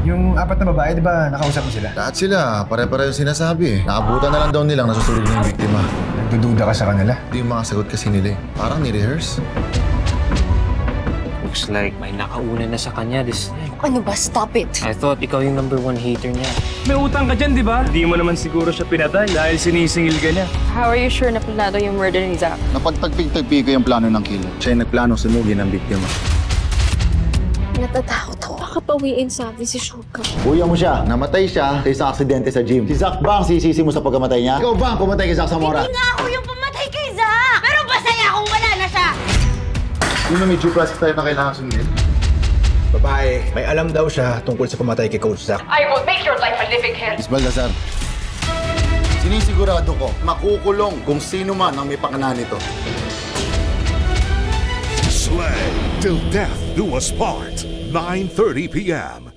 Yung apat na babae, di ba nakausap mo sila? Lahat sila, pare-pare yung sinasabi. Naabutan na lang daw nilang nasusunog na yung biktima. Nagdududa ka sa kanila? Hindi yung makasagot kasi nila eh. Parang ni-rehearse. Looks like may nakauna na sa kanya this time. Ano ba? Stop it! I thought ikaw yung #1 hater niya. May utang ka dyan, di ba? Hindi mo naman siguro siya pinatay dahil sinisingil ka niya. How are you sure na planado yung murder ni Zach? Napagtagpig-tagpig ko yung plano ng killer. Siya yung nagplano sunugin ng biktima. Natatakot ako. Baka pawiin sa atin si Shoka. Kuya mo siya. Namatay siya sa isang aksidente sa gym. Si Zach ba ang sisisi mo sa pagkamatay niya? Ikaw ba ang pumatay kay Zach Zamora? Hindi nga ako yung pumatay kay Zach! Pero masaya kung wala na siya! Yung may due process tayo na kailangan sundin. Babae, may alam daw siya tungkol sa pamatay kay Coach Zach. I will make your life a living hell! Miss Baldassar, sinisigurado ko, makukulong kung sino man ang may pakana nito. Slay till death do us part. 9:30 p.m.